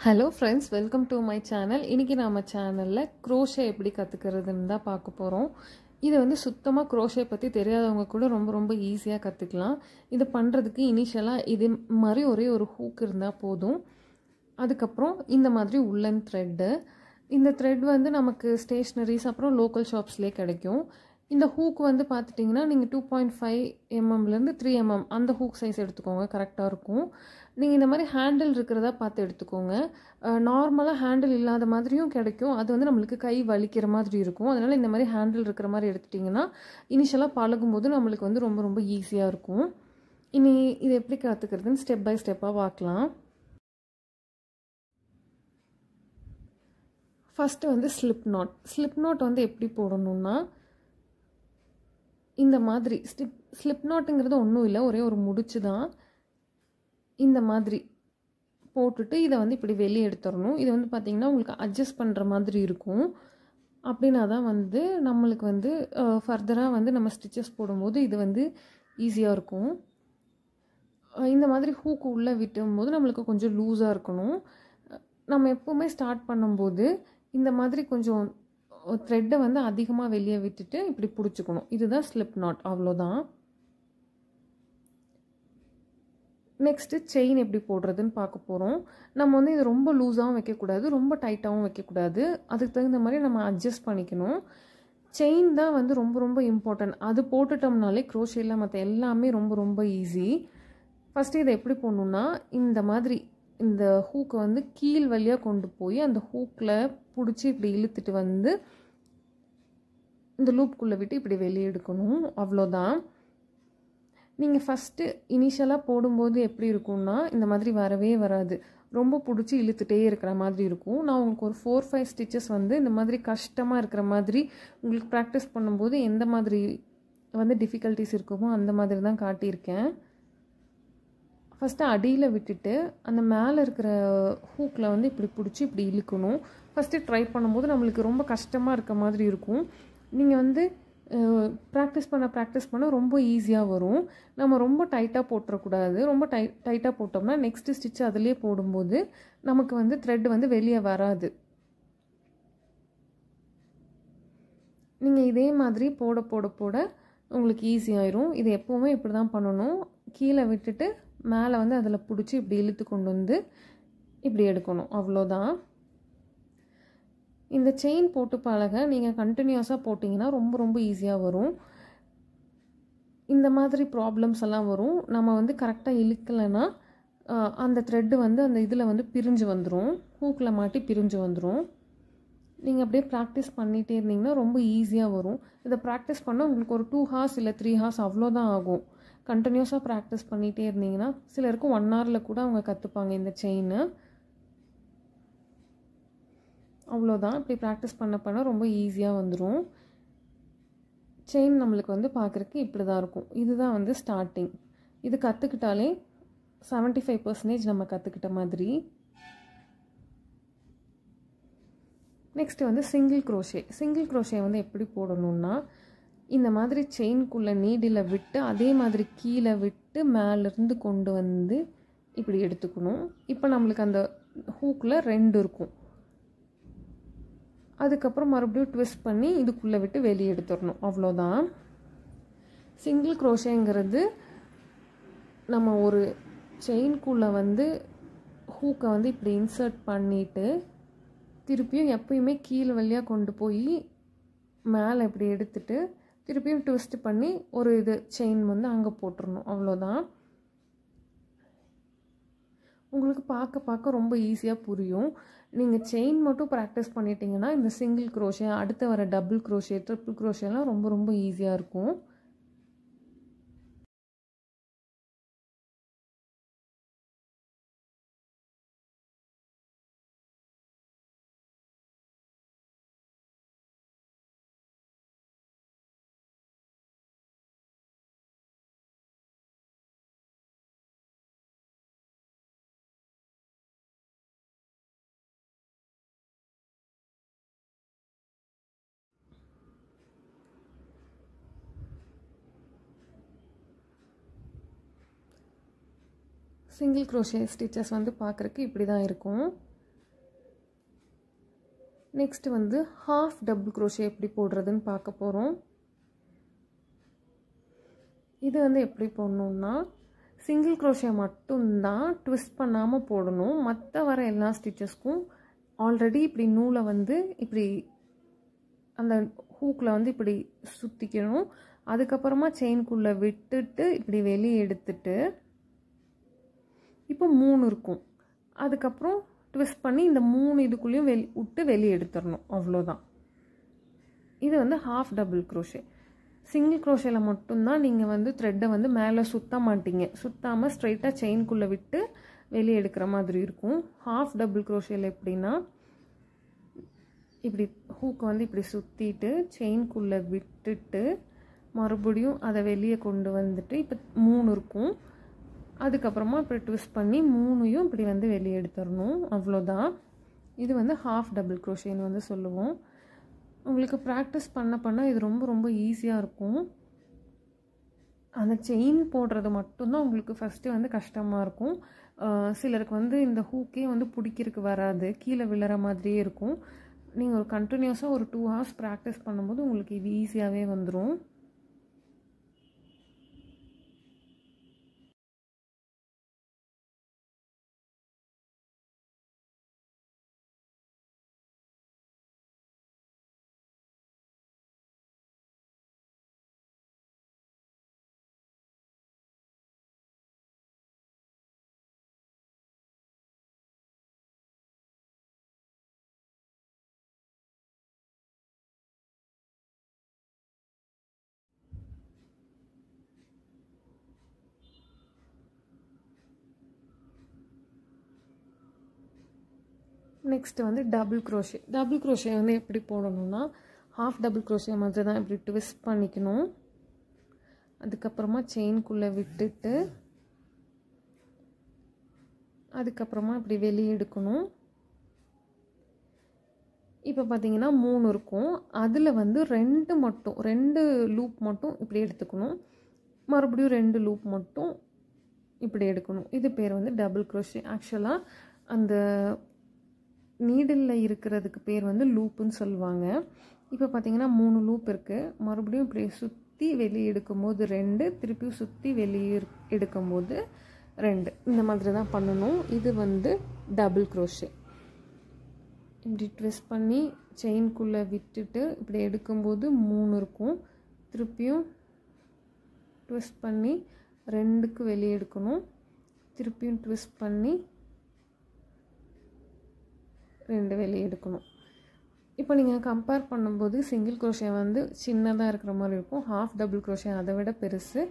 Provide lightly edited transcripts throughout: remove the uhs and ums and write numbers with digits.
Hello friends, welcome to my channel. இன்றைக்கி நம்ம சேனலில் க்ரோஷே எப்படி கற்றுக்கிறதுன்னு தான் பார்க்க போகிறோம். இது வந்து சுத்தமாக க்ரோஷே பற்றி தெரியாதவங்க கூட ரொம்ப ரொம்ப ஈஸியாக கற்றுக்கலாம். இது பண்ணுறதுக்கு இனிஷியலாக இது மாதிரி ஒரே ஒரு ஹூக் இருந்தால் போதும். அதுக்கப்புறம் இந்த மாதிரி உள்ளன் த்ரெட்டு. இந்த த்ரெட் வந்து நமக்கு ஸ்டேஷ்னரிஸ் அப்புறம் லோக்கல் ஷாப்ஸ்லேயே கிடைக்கும். இந்த ஹூக் வந்து பார்த்துட்டிங்கன்னா நீங்கள் 2.5 mm 3 mm அந்த ஹூக் சைஸ் எடுத்துக்கோங்க, கரெக்டாக இருக்கும். நீங்கள் இந்த மாதிரி ஹேண்டில் இருக்கிறதா பார்த்து எடுத்துக்கோங்க. நார்மலாக ஹேண்டில் இல்லாத மாதிரியும் கிடைக்கும், அது வந்து நம்மளுக்கு கை வலிக்கிற மாதிரி இருக்கும். அதனால் இந்த மாதிரி ஹேண்டில் இருக்கிற மாதிரி எடுத்துட்டிங்கன்னா இனிஷியலாக பழகும்போது நம்மளுக்கு வந்து ரொம்ப ரொம்ப ஈஸியாக இருக்கும். இனி இது எப்படி கற்றுக்கிறதுன்னு ஸ்டெப் பை ஸ்டெப்பாக பார்க்கலாம். ஃபஸ்ட்டு வந்து ஸ்லிப் நாட் வந்து எப்படி போடணுன்னா, இந்த மாதிரி ஸ்லிப் நாட்டுங்கிறது ஒன்றும் இல்லை, ஒரே ஒரு முடிச்சு தான். இந்த மாதிரி போட்டுட்டு இதை வந்து இப்படி வெளியே எடுத்துடணும். இது வந்து பார்த்திங்கன்னா உங்களுக்கு அட்ஜஸ்ட் பண்ணுற மாதிரி இருக்கும். அப்படின்னா தான் வந்து நம்மளுக்கு வந்து ஃபர்தராக வந்து நம்ம ஸ்டிச்சஸ் போடும்போது இது வந்து ஈஸியாக இருக்கும். இந்த மாதிரி ஹூக்கு உள்ளே விட்டும்போது நம்மளுக்கு கொஞ்சம் லூஸாக இருக்கணும். நம்ம எப்போவுமே ஸ்டார்ட் பண்ணும்போது இந்த மாதிரி கொஞ்சம் த்ரெட்டை வந்து அதிகமாக வெளியே விட்டுட்டு இப்படி பிடிச்சிக்கணும். இதுதான் ஸ்லிப் நாட், அவ்வளோதான். நெக்ஸ்ட்டு செயின் எப்படி போடுறதுன்னு பார்க்க போகிறோம். நம்ம வந்து இது ரொம்ப லூஸாகவும் வைக்கக்கூடாது, ரொம்ப டைட்டாகவும் வைக்கக்கூடாது. அதுக்கு தகுந்த மாதிரி நம்ம அட்ஜஸ்ட் பண்ணிக்கணும். செயின் தான் வந்து ரொம்ப ரொம்ப இம்பார்ட்டன்ட். அது போட்டுட்டோம்னாலே க்ரோஷேயில் மற்ற எல்லாமே ரொம்ப ரொம்ப ஈஸி. ஃபஸ்ட்டு இதை எப்படி போடணுன்னா, இந்த மாதிரி இந்த ஹூக்கை வந்து கீழ் வழியாக கொண்டு போய் அந்த ஹூக்கில் பிடிச்சி இப்படி இழுத்துட்டு வந்து இந்த லூப்புக்குள்ளே விட்டு இப்படி வெளியே எடுக்கணும், அவ்வளோதான். நீங்கள் ஃபஸ்ட்டு இனிஷியலாக போடும்போது எப்படி இருக்கும்னா இந்த மாதிரி வரவே வராது, ரொம்ப பிடிச்சி இழுத்துட்டே இருக்கிற மாதிரி இருக்கும். நான் உங்களுக்கு ஒரு 4-5 ஸ்டிச்சஸ் வந்து இந்த மாதிரி கஷ்டமாக இருக்கிற மாதிரி உங்களுக்கு ப்ராக்டிஸ் பண்ணும்போது எந்த மாதிரி வந்து டிஃபிகல்ட்டிஸ் இருக்குமோ அந்த மாதிரி தான் காட்டியிருக்கேன். ஃபஸ்ட்டு அடியில் விட்டுட்டு அந்த மேலே இருக்கிற ஹூக்கில் வந்து இப்படி பிடிச்சி இப்படி இழுக்கணும். ஃபஸ்ட்டு ட்ரை பண்ணும்போது நம்மளுக்கு ரொம்ப கஷ்டமாக இருக்க மாதிரி இருக்கும். நீங்கள் வந்து ப்ராக்டிஸ் பண்ண ரொம்ப ஈஸியாக வரும். நம்ம ரொம்ப டைட்டாக போட்டுறக்கூடாது. ரொம்ப டைட்டாக போட்டோம்னா நெக்ஸ்ட்டு ஸ்டிச் அதிலே போடும்போது நமக்கு வந்து த்ரெட் வந்து வெளியே வராது. நீங்கள் இதே மாதிரி போட போட போட உங்களுக்கு ஈஸியாயிரும். இது எப்போவுமே இப்படி தான் பண்ணணும். கீழே விட்டுட்டு மேலே வந்து அதில் பிடிச்சி இப்படி இழுத்து கொண்டு வந்து இப்படி எடுக்கணும், அவ்வளோதான். இந்த செயின் போட்டு பழக நீங்கள் கண்டினியூஸாக போட்டிங்கன்னா ரொம்ப ரொம்ப ஈஸியாக வரும். இந்த மாதிரி ப்ராப்ளம்ஸ் எல்லாம் வரும். நம்ம வந்து கரெக்டாக இழுக்கலைன்னா அந்த த்ரெட்டு வந்து அந்த இதில் வந்து பிரிஞ்சு வந்துடும், ஹூக்கில் மாட்டி பிரிஞ்சு வந்துடும். நீங்கள் அப்படியே ப்ராக்டிஸ் பண்ணிகிட்டே இருந்தீங்கன்னா ரொம்ப ஈஸியாக வரும். இதை ப்ராக்டிஸ் பண்ண உங்களுக்கு ஒரு 2 hours இல்லை 3 hours அவ்வளோதான் ஆகும். கண்டினியூஸாக ப்ராக்டிஸ் பண்ணிகிட்டே இருந்தீங்கன்னா சிலருக்கு 1 hourல கூட அவங்க கற்றுப்பாங்க இந்த செயினை, அவ்வளோதான். இப்படி ப்ராக்டிஸ் பண்ண ரொம்ப ஈஸியாக வந்துடும். செயின் நம்மளுக்கு வந்து பார்க்குறக்கு இப்படி தான் இருக்கும். இதுதான் வந்து ஸ்டார்டிங். இது கற்றுக்கிட்டாலே 75% நம்ம கற்றுக்கிட்ட மாதிரி. நெக்ஸ்ட்டு வந்து சிங்கிள் க்ரோஷே வந்து எப்படி போடணுன்னா, இந்த மாதிரி செயின்குள்ளே நீடில் விட்டு அதே மாதிரி கீழே விட்டு மேலேருந்து கொண்டு வந்து இப்படி எடுத்துக்கணும். இப்போ நம்மளுக்கு அந்த ஹூக்கில் 2 இருக்கும். அதுக்கப்புறம் மறுபடியும் ட்விஸ்ட் பண்ணி இதுக்குள்ளே விட்டு வெளியே எடுத்துடணும், அவ்வளோதான். சிங்கிள் க்ரோஷேங்கிறது நம்ம ஒரு செயின்குள்ளே வந்து ஹூக்கை வந்து இப்படி இன்சர்ட் பண்ணிவிட்டு திருப்பியும் எப்பயுமே கீழ் வழியாக கொண்டு போய் மேலே இப்படி எடுத்துட்டு திருப்பியும் ட்விஸ்ட் பண்ணி ஒரு இது செயின் வந்து அங்கே போட்டுடணும், அவ்வளோதான். உங்களுக்கு பார்க்க ரொம்ப ஈஸியாக புரியும். நீங்கள் செயின் மட்டும் ப்ராக்டிஸ் பண்ணிட்டீங்கன்னா இந்த சிங்கிள் க்ரோஷே, அடுத்து வர டபுள் க்ரோஷே, ட்ரிபிள் க்ரோஷேலாம் ரொம்ப ரொம்ப ஈஸியாக இருக்கும். சிங்கிள் க்ரோஷே ஸ்டிச்சஸ் வந்து பார்க்குறக்கு இப்படி தான் இருக்கும். நெக்ஸ்ட்டு வந்து ஹாஃப் டபுள் க்ரோஷே எப்படி போடுறதுன்னு பார்க்க போகிறோம். இது வந்து எப்படி போடணுன்னா, சிங்கிள் க்ரோஷே மட்டும்தான் ட்விஸ்ட் பண்ணாமல் போடணும். மற்ற வர எல்லா ஸ்டிச்சஸ்க்கும் ஆல்ரெடி இப்படி நூலை வந்து இப்படி அந்த ஹூக்கில் வந்து இப்படி சுற்றிக்கணும். அதுக்கப்புறமா செயின்குள்ளே விட்டுட்டு இப்படி வெளியே எடுத்துட்டு இப்போ 3 இருக்கும். அதுக்கப்புறம் ட்விஸ்ட் பண்ணி இந்த 3 இதுக்குள்ளேயும் விட்டு வெளியே எடுத்துடணும். அவ்வளோதான். இது வந்து ஹாஃப் டபுள் க்ரோஷே. சிங்கிள் க்ரோஷேல மட்டும்தான் நீங்கள் வந்து த்ரெட்டை வந்து மேலே சுற்ற மாட்டீங்க. சுற்றாமல் ஸ்ட்ரைட்டாக செயின்குள்ளே விட்டு வெளியே எடுக்கிற மாதிரி இருக்கும். ஹாஃப் டபுள் க்ரோஷேல எப்படின்னா, இப்படி ஹூக்கை வந்து இப்படி சுற்றிட்டு செயின்குள்ளே விட்டுட்டு மறுபடியும் அதை வெளியே கொண்டு வந்துட்டு இப்போ 3 இருக்கும். அதுக்கப்புறமா இப்படி ட்விஸ்ட் பண்ணி 3யும் இப்படி வந்து வெளியே எடுத்துடணும். அவ்வளோதான். இது வந்து ஹாஃப் டபுள் க்ரோஷேன்னு வந்து சொல்லுவோம். உங்களுக்கு ப்ராக்டிஸ் பண்ண இது ரொம்ப ரொம்ப ஈஸியாக இருக்கும். அந்த செயின் போடுறது மட்டும்தான் உங்களுக்கு ஃபஸ்ட்டு வந்து கஷ்டமாக இருக்கும். சிலருக்கு வந்து இந்த ஹூக்கே வந்து பிடிக்கிறதுக்கு வராது, கீழே விழுற மாதிரியே இருக்கும். நீங்கள் ஒரு கண்டினியூஸாக ஒரு 2 hours ப்ராக்டிஸ் பண்ணும்போது உங்களுக்கு இது ஈஸியாகவே வந்துடும். நெக்ஸ்ட்டு வந்து டபுள் க்ரோஷே. டபுள் க்ரோஷே வந்து எப்படி போடணும்னா, ஹாஃப் டபுள் க்ரோஷே மாதிரி தான் இப்படி ட்விஸ்ட் பண்ணிக்கணும். அதுக்கப்புறமா செயின்குள்ளே விட்டுட்டு அதுக்கப்புறமா இப்படி வெளியே எடுக்கணும். இப்போ பார்த்தீங்கன்னா 3 இருக்கும். அதில் வந்து 2 லூப் மட்டும் இப்படி எடுத்துக்கணும். மறுபடியும் 2 லூப் மட்டும் இப்படி எடுக்கணும். இது பேர் வந்து டபுள் க்ரோஷே. ஆக்சுவலாக அந்த நீடிலில் இருக்கிறதுக்கு பேர் வந்து லூப்புன்னு சொல்லுவாங்க. இப்போ பார்த்தீங்கன்னா 3 லூப் இருக்குது. மறுபடியும் இப்படி சுற்றி வெளியே எடுக்கும்போது 2, திருப்பியும் சுற்றி வெளியே எடுக்கும்போது 2, இந்த மாதிரி தான் பண்ணணும். இது வந்து டபுள் க்ரோஷே. இப்படி ட்விஸ்ட் பண்ணி செயின்குள்ளே விட்டுட்டு இப்படி எடுக்கும்போது 3 இருக்கும். திருப்பியும் ட்விஸ்ட் பண்ணி 2க்கு வெளியே எடுக்கணும். திருப்பியும் ட்விஸ்ட் பண்ணி 2 வெளியே எடுக்கணும். இப்போ நீங்கள் கம்பேர் பண்ணும்போது சிங்கிள் க்ரோஷே வந்து சின்னதாக இருக்கிற மாதிரி இருக்கும். ஹாஃப் டபுள் க்ரோஷே அதை விட பெருசு,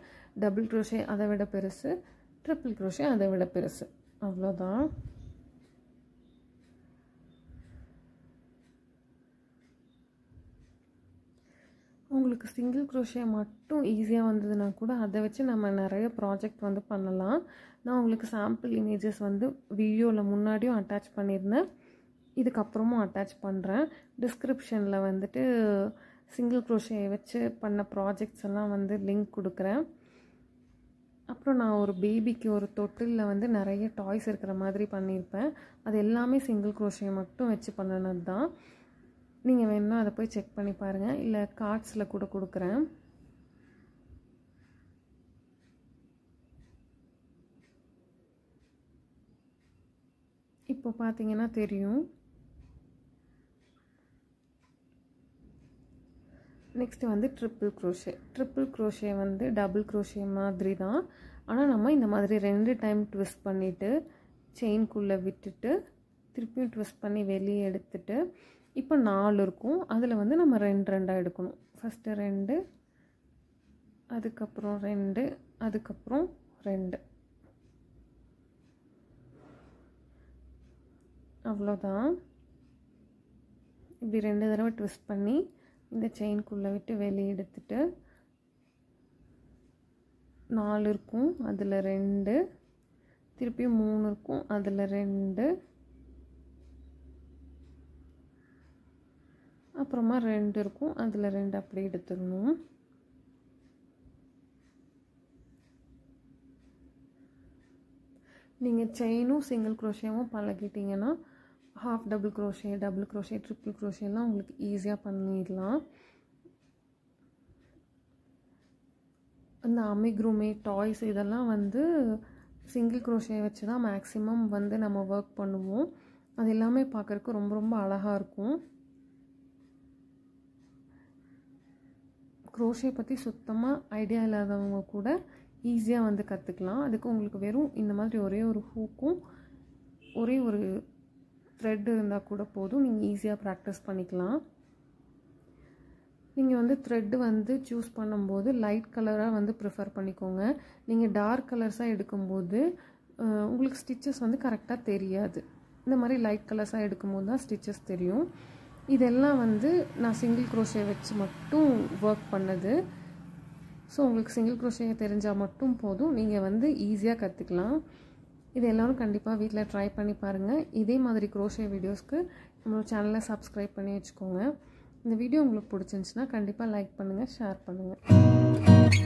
டபுள் க்ரோஷே அதை விட பெருசு, ட்ரிபிள் க்ரோஷே அதை விட பெருசு. அவ்வளோதான். உங்களுக்கு சிங்கிள் க்ரோஷே மட்டும் ஈஸியாக வந்ததுன்னா கூட அதை வச்சு நம்ம நிறைய ப்ராஜெக்ட் வந்து பண்ணலாம். நான் உங்களுக்கு சாம்பிள் இமேஜஸ் வந்து வீடியோவில் முன்னாடியும் அட்டாச் பண்ணியிருந்தேன், இதுக்கப்புறமும் அட்டாச் பண்ணுறேன். டிஸ்கிரிப்ஷனில் வந்துட்டு சிங்கிள் க்ரோஷே வச்சு பண்ண ப்ராஜெக்ட்ஸ் எல்லாம் வந்து லிங்க் கொடுக்குறேன். அப்புறம் நான் ஒரு பேபிக்கு ஒரு தொட்டிலில் வந்து நிறைய டாய்ஸ் இருக்கிற மாதிரி பண்ணியிருப்பேன். அது எல்லாமே சிங்கிள் க்ரோஷே மட்டும் வச்சு பண்ணினது தான். நீங்கள் வேணும்னா அதை போய் செக் பண்ணி பாருங்கள், இல்லை கார்ட்ஸில் கூட கொடுக்குறேன். இப்போ பார்த்தீங்கன்னா தெரியும். நெக்ஸ்ட்டு வந்து ட்ரிபிள் க்ரோஷே. ட்ரிபிள் க்ரோஷே வந்து டபுள் க்ரோஷே மாதிரி தான். ஆனால் நம்ம இந்த மாதிரி 2 டைம் ட்விஸ்ட் பண்ணிவிட்டு செயின்குள்ளே விட்டுட்டு திருப்பியும் ட்விஸ்ட் பண்ணி வெளியே எடுத்துட்டு இப்போ 4 இருக்கும். அதில் வந்து நம்ம 2 எடுக்கணும். ஃபஸ்ட்டு 2, அதுக்கப்புறம் 2, அதுக்கப்புறம் 2. அவ்வளோதான். இப்படி 2 தடவை ட்விஸ்ட் பண்ணி இந்த செயின்குள்ளே விட்டு வெளியே எடுத்துட்டு 4 இருக்கும், அதில் 2, திருப்பியும் 3 இருக்கும், அதில் 2, அப்புறமா 2 இருக்கும், அதில் 2 அப்படி எடுத்துடணும். நீங்கள் செயினும் சிங்கிள் க்ரோஷேவும் பழகிட்டிங்கன்னா half double crochet, double crochet, triple க்ரோஷேலாம் உங்களுக்கு ஈஸியாக பண்ணிடலாம். அந்த அமிக்ரூமே டாய்ஸ் இதெல்லாம் வந்து சிங்கிள் க்ரோஷே வச்சு தான் மேக்ஸிமம் வந்து நம்ம ஒர்க் பண்ணுவோம். அது எல்லாமே பார்க்குறக்கு ரொம்ப ரொம்ப அழகாக இருக்கும். க்ரோஷே பற்றி சுத்தமாக ஐடியா இல்லாதவங்க கூட ஈஸியாக வந்து கற்றுக்கலாம். அதுக்கு உங்களுக்கு வெறும் இந்த மாதிரி ஒரே ஒரு ஹூக்கும் ஒரே ஒரு த்ரெட் இருந்தால் கூட போதும். நீங்கள் ஈஸியாக ப்ராக்டிஸ் பண்ணிக்கலாம். நீங்கள் வந்து த்ரெட்டு வந்து சூஸ் பண்ணும்போது லைட் கலராக வந்து ப்ரிஃபர் பண்ணிக்கோங்க. நீங்கள் டார்க் கலர்ஸாக எடுக்கும்போது உங்களுக்கு ஸ்டிச்சஸ் வந்து கரெக்டாக தெரியாது. இந்த மாதிரி லைட் கலர்ஸாக எடுக்கும்போது தான் ஸ்டிச்சஸ் தெரியும். இதெல்லாம் வந்து நான் சிங்கிள் க்ரோஷே வச்சு மட்டும் ஒர்க் பண்ணது. ஸோ உங்களுக்கு சிங்கிள் க்ரோஷே தெரிஞ்சால் மட்டும் போதும், நீங்கள் வந்து ஈஸியாக கற்றுக்கலாம். இது எல்லோரும் கண்டிப்பாக வீட்டில் ட்ரை பண்ணி பாருங்கள். இதே மாதிரி க்ரோஷே வீடியோஸ்க்கு நம்மளோட சேனலை சப்ஸ்கிரைப் பண்ணி வச்சுக்கோங்க. இந்த வீடியோ உங்களுக்கு பிடிச்சிருந்துச்சுன்னா கண்டிப்பாக லைக் பண்ணுங்கள், ஷேர் பண்ணுங்கள்.